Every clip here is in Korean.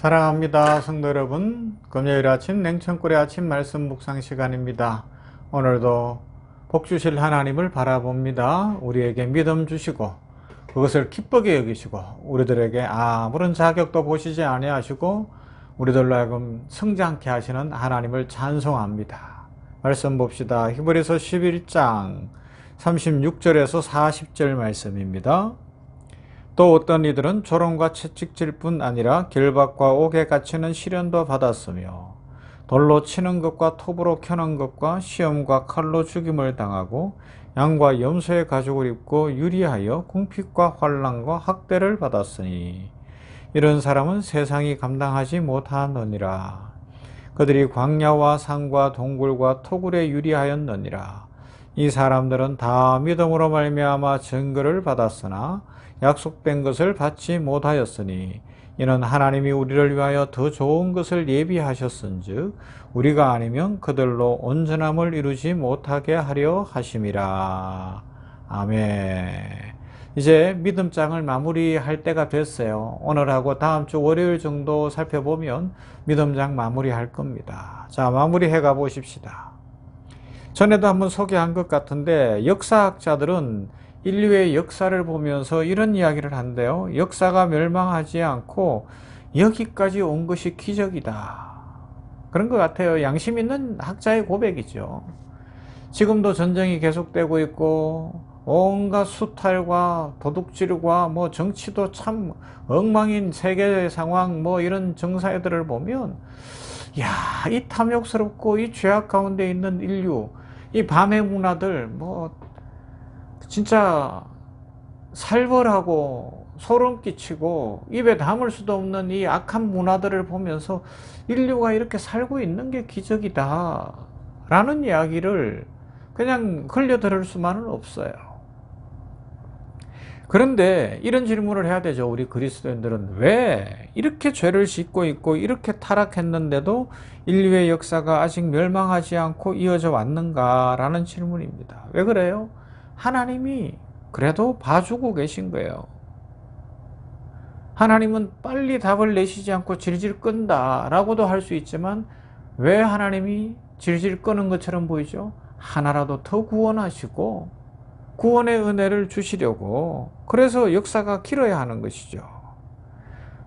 사랑합니다. 성도 여러분, 금요일 아침 냉천꿀의 아침 말씀 묵상 시간입니다. 오늘도 복 주실 하나님을 바라봅니다. 우리에게 믿음 주시고 그것을 기쁘게 여기시고 우리들에게 아무런 자격도 보시지 아니하시고 우리들로 하여금 성장케 하시는 하나님을 찬송합니다. 말씀 봅시다. 히브리서 11장 36절에서 40절 말씀입니다. 또 어떤 이들은 조롱과 채찍질 뿐 아니라 결박과 옥에 갇히는 시련도 받았으며 돌로 치는 것과 톱으로 켜는 것과 시험과 칼로 죽임을 당하고 양과 염소의 가죽을 입고 유리하여 궁핍과 환난과 학대를 받았으니 이런 사람은 세상이 감당하지 못하느니라. 그들이 광야와 산과 동굴과 토굴에 유리하였느니라. 이 사람들은 다 믿음으로 말미암아 증거를 받았으나 약속된 것을 받지 못하였으니 이는 하나님이 우리를 위하여 더 좋은 것을 예비하셨은즉 우리가 아니면 그들로 온전함을 이루지 못하게 하려 하심이라. 아멘. 이제 믿음장을 마무리할 때가 됐어요. 오늘하고 다음 주 월요일 정도 살펴보면 믿음장 마무리할 겁니다. 자, 마무리해 가 보십시다. 전에도 한번 소개한 것 같은데 역사학자들은 인류의 역사를 보면서 이런 이야기를 한대요. 역사가 멸망하지 않고 여기까지 온 것이 기적이다. 그런 것 같아요. 양심 있는 학자의 고백이죠. 지금도 전쟁이 계속되고 있고 온갖 수탈과 도둑질과 정치도 참 엉망인 세계 상황 이런 정사들을 보면 이 탐욕스럽고 이 죄악 가운데 있는 인류, 이 밤의 문화들 진짜 살벌하고 소름 끼치고 입에 담을 수도 없는 이 악한 문화들을 보면서 인류가 이렇게 살고 있는 게 기적이다 라는 이야기를 그냥 흘려들을 수만은 없어요. 그런데 이런 질문을 해야 되죠. 우리 그리스도인들은 왜 이렇게 죄를 짓고 있고 이렇게 타락했는데도 인류의 역사가 아직 멸망하지 않고 이어져 왔는가 라는 질문입니다. 왜 그래요? 하나님이 그래도 봐주고 계신 거예요. 하나님은 빨리 답을 내시지 않고 질질 끈다 라고도 할 수 있지만 왜 하나님이 질질 끄는 것처럼 보이죠? 하나라도 더 구원하시고 구원의 은혜를 주시려고, 그래서 역사가 길어야 하는 것이죠.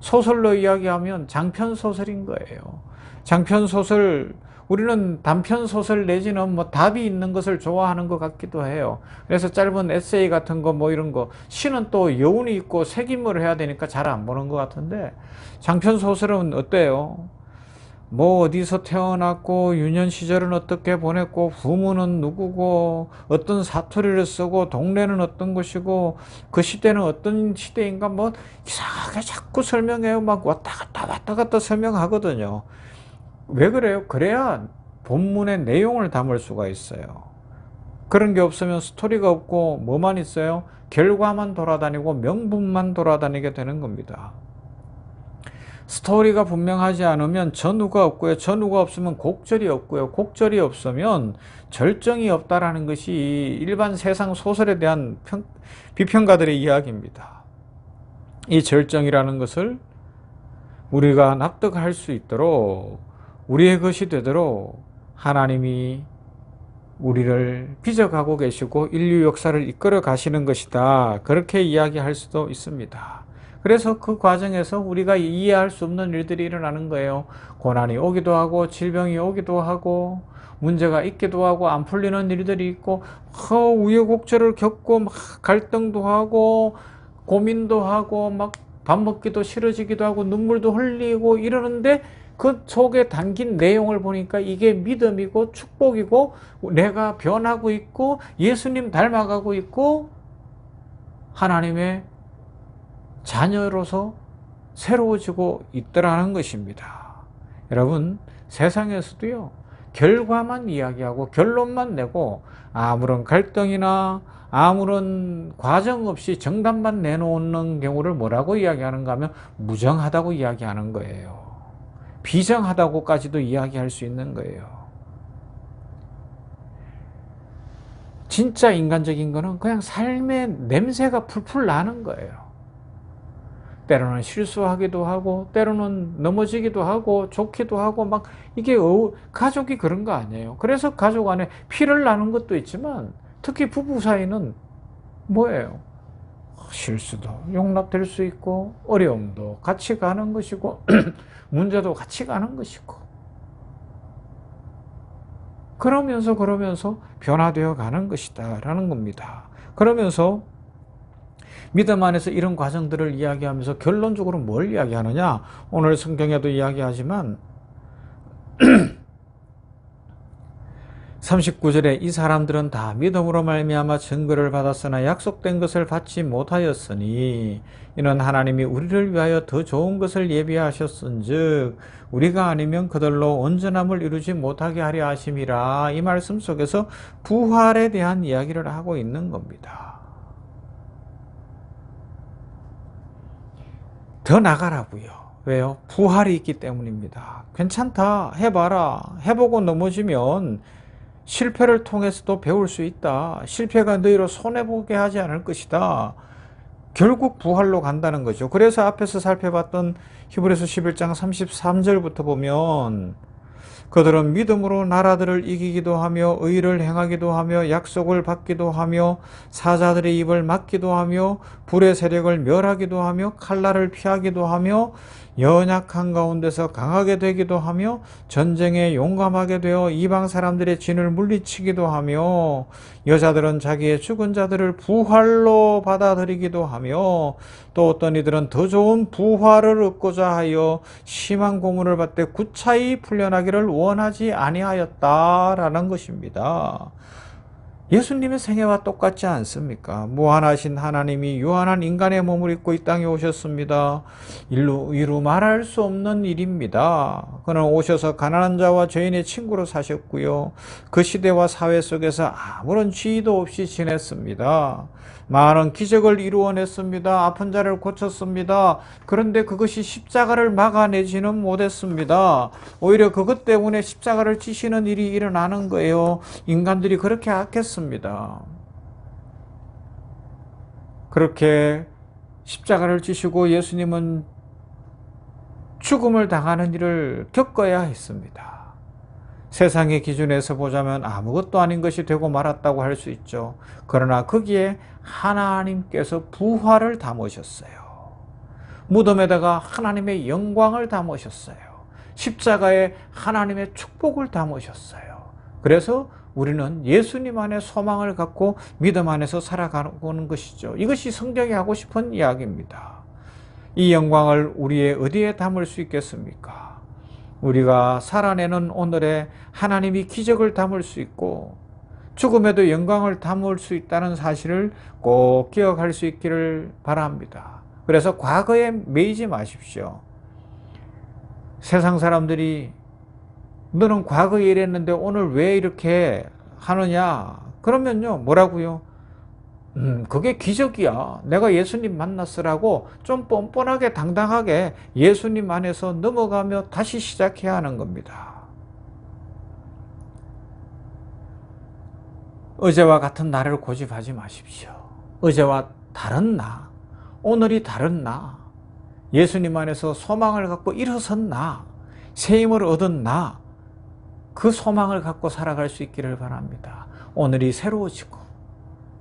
소설로 이야기하면 장편소설인 거예요. 장편소설, 우리는 단편소설 내지는 답이 있는 것을 좋아하는 것 같기도 해요. 그래서 짧은 에세이 같은 거 이런 거, 시는 또 여운이 있고 색인물을 해야 되니까 잘 안 보는 것 같은데 장편소설은 어때요? 어디서 태어났고 유년 시절은 어떻게 보냈고 부모는 누구고 어떤 사투리를 쓰고 동네는 어떤 곳이고 그 시대는 어떤 시대인가 이상하게 자꾸 설명해요. 왔다 갔다 설명하거든요. 왜 그래요? 그래야 본문의 내용을 담을 수가 있어요. 그런 게 없으면 스토리가 없고 뭐만 있어요? 결과만 돌아다니고 명분만 돌아다니게 되는 겁니다. 스토리가 분명하지 않으면 전후가 없고요. 전후가 없으면 곡절이 없고요. 곡절이 없으면 절정이 없다라는 것이 일반 세상 소설에 대한 비평가들의 이야기입니다. 이 절정이라는 것을 우리가 납득할 수 있도록, 우리의 것이 되도록 하나님이 우리를 빚어가고 계시고 인류 역사를 이끌어 가시는 것이다. 그렇게 이야기할 수도 있습니다. 그래서 그 과정에서 우리가 이해할 수 없는 일들이 일어나는 거예요. 고난이 오기도 하고 질병이 오기도 하고 문제가 있기도 하고 안 풀리는 일들이 있고 우여곡절을 겪고 갈등도 하고 고민도 하고 밥 먹기도 싫어지기도 하고 눈물도 흘리고 이러는데 그 속에 담긴 내용을 보니까 이게 믿음이고 축복이고 내가 변하고 있고 예수님 닮아가고 있고 하나님의 자녀로서 새로워지고 있더라는 것입니다. 여러분, 세상에서도요, 결과만 이야기하고 결론만 내고 아무런 갈등이나 아무런 과정 없이 정답만 내놓는 경우를 뭐라고 이야기하는가 하면 무정하다고 이야기하는 거예요. 비정하다고까지도 이야기할 수 있는 거예요. 진짜 인간적인 거는 그냥 삶의 냄새가 풀풀 나는 거예요. 때로는 실수하기도 하고 때로는 넘어지기도 하고 좋기도 하고 막 이게 가족이 그런 거 아니에요. 그래서 가족 안에 피를 나눈 것도 있지만 특히 부부 사이는 뭐예요? 실수도 용납될 수 있고 어려움도 같이 가는 것이고 문제도 같이 가는 것이고 그러면서 변화되어 가는 것이다 라는 겁니다. 그러면서 믿음 안에서 이런 과정들을 이야기하면서 결론적으로 뭘 이야기하느냐, 오늘 성경에도 이야기하지만 39절에 이 사람들은 다 믿음으로 말미암아 증거를 받았으나 약속된 것을 받지 못하였으니 이는 하나님이 우리를 위하여 더 좋은 것을 예비하셨은즉 우리가 아니면 그들로 온전함을 이루지 못하게 하려 하심이라. 이 말씀 속에서 부활에 대한 이야기를 하고 있는 겁니다. 더 나가라고요. 왜요? 부활이 있기 때문입니다. 괜찮다, 해봐라, 해보고 넘어지면 실패를 통해서도 배울 수 있다. 실패가 너희로 손해보게 하지 않을 것이다. 결국 부활로 간다는 거죠. 그래서 앞에서 살펴봤던 히브리서 11장 33절부터 보면 그들은 믿음으로 나라들을 이기기도 하며 의를 행하기도 하며 약속을 받기도 하며 사자들의 입을 막기도 하며 불의 세력을 멸하기도 하며 칼날을 피하기도 하며 연약한 가운데서 강하게 되기도 하며 전쟁에 용감하게 되어 이방 사람들의 진을 물리치기도 하며 여자들은 자기의 죽은 자들을 부활로 받아들이기도 하며 또 어떤 이들은 더 좋은 부활을 얻고자 하여 심한 고문을 받되 구차히 풀려나기를 원하지 아니하였다라는 것입니다. 예수님의 생애와 똑같지 않습니까? 무한하신 하나님이 유한한 인간의 몸을 입고 이 땅에 오셨습니다. 이루 말할 수 없는 일입니다. 그는 오셔서 가난한 자와 죄인의 친구로 사셨고요. 그 시대와 사회 속에서 아무런 지위도 없이 지냈습니다. 많은 기적을 이루어냈습니다. 아픈 자를 고쳤습니다. 그런데 그것이 십자가를 막아내지는 못했습니다. 오히려 그것 때문에 십자가를 지시는 일이 일어나는 거예요. 인간들이 그렇게 악했습니다. 그렇게 십자가를 지시고 예수님은 죽음을 당하는 일을 겪어야 했습니다. 세상의 기준에서 보자면 아무것도 아닌 것이 되고 말았다고 할 수 있죠. 그러나 거기에 하나님께서 부활을 담으셨어요. 무덤에다가 하나님의 영광을 담으셨어요. 십자가에 하나님의 축복을 담으셨어요. 그래서 우리는 예수님 안에 소망을 갖고 믿음 안에서 살아가는 것이죠. 이것이 성경이 하고 싶은 이야기입니다. 이 영광을 우리의 어디에 담을 수 있겠습니까? 우리가 살아내는 오늘에 하나님이 기적을 담을 수 있고 죽음에도 영광을 담을 수 있다는 사실을 꼭 기억할 수 있기를 바랍니다. 그래서 과거에 매이지 마십시오. 세상 사람들이 너는 과거에 이랬는데 오늘 왜 이렇게 하느냐? 그러면요, 뭐라고요? 그게 기적이야. 내가 예수님 만났으라고 좀 뻔뻔하게 당당하게 예수님 안에서 넘어가며 다시 시작해야 하는 겁니다. 어제와 같은 나를 고집하지 마십시오. 어제와 다른 나, 오늘이 다른 나, 예수님 안에서 소망을 갖고 일어선 나, 새 힘을 얻은 나, 그 소망을 갖고 살아갈 수 있기를 바랍니다. 오늘이 새로워지고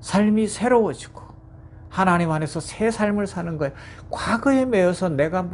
삶이 새로워지고 하나님 안에서 새 삶을 사는 거예요. 과거에 매여서 내가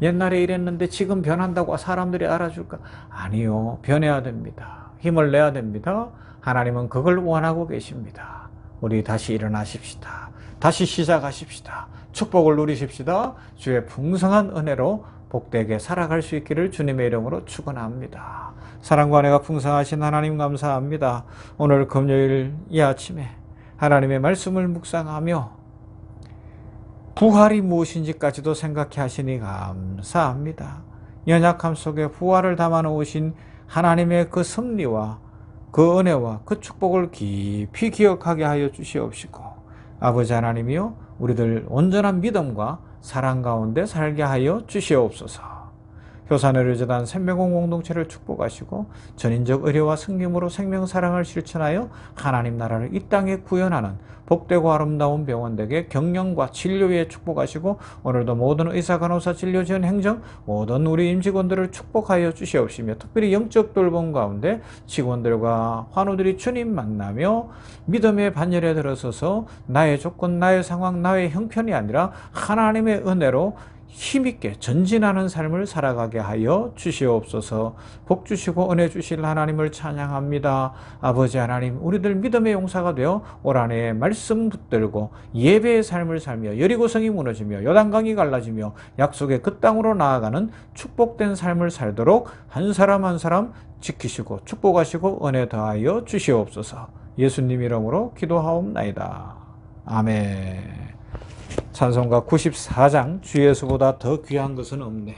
옛날에 이랬는데 지금 변한다고 사람들이 알아줄까? 아니요. 변해야 됩니다. 힘을 내야 됩니다. 하나님은 그걸 원하고 계십니다. 우리 다시 일어나십시다. 다시 시작하십시다. 축복을 누리십시다. 주의 풍성한 은혜로 복되게 살아갈 수 있기를 주님의 이름으로 축원합니다. 사랑과 은혜가 풍성하신 하나님 감사합니다. 오늘 금요일 이 아침에 하나님의 말씀을 묵상하며 부활이 무엇인지까지도 생각해 하시니 감사합니다. 연약함 속에 부활을 담아 놓으신 하나님의 그 섭리와 그 은혜와 그 축복을 깊이 기억하게 하여 주시옵시고 아버지 하나님이여 우리들 온전한 믿음과 사랑 가운데 살게 하여 주시옵소서. 교사내려재단 생명공 공동체를 축복하시고 전인적 의료와 승림으로 생명사랑을 실천하여 하나님 나라를 이 땅에 구현하는 복되고 아름다운 병원되게 경영과 진료에 축복하시고 오늘도 모든 의사, 간호사, 진료지원 행정 모든 우리 임직원들을 축복하여 주시옵시며 특별히 영적 돌봄 가운데 직원들과 환우들이 주님 만나며 믿음의 반열에 들어서서 나의 조건, 나의 상황, 나의 형편이 아니라 하나님의 은혜로 힘있게 전진하는 삶을 살아가게 하여 주시옵소서. 복 주시고 은혜 주실 하나님을 찬양합니다. 아버지 하나님, 우리들 믿음의 용사가 되어 올 한 해에 말씀 붙들고 예배의 삶을 살며 여리고성이 무너지며 요단강이 갈라지며 약속의 그 땅으로 나아가는 축복된 삶을 살도록 한 사람 한 사람 지키시고 축복하시고 은혜 더하여 주시옵소서. 예수님 이름으로 기도하옵나이다. 아멘. 찬송가 94장 주 예수보다 더 귀한 것은 없네.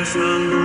세상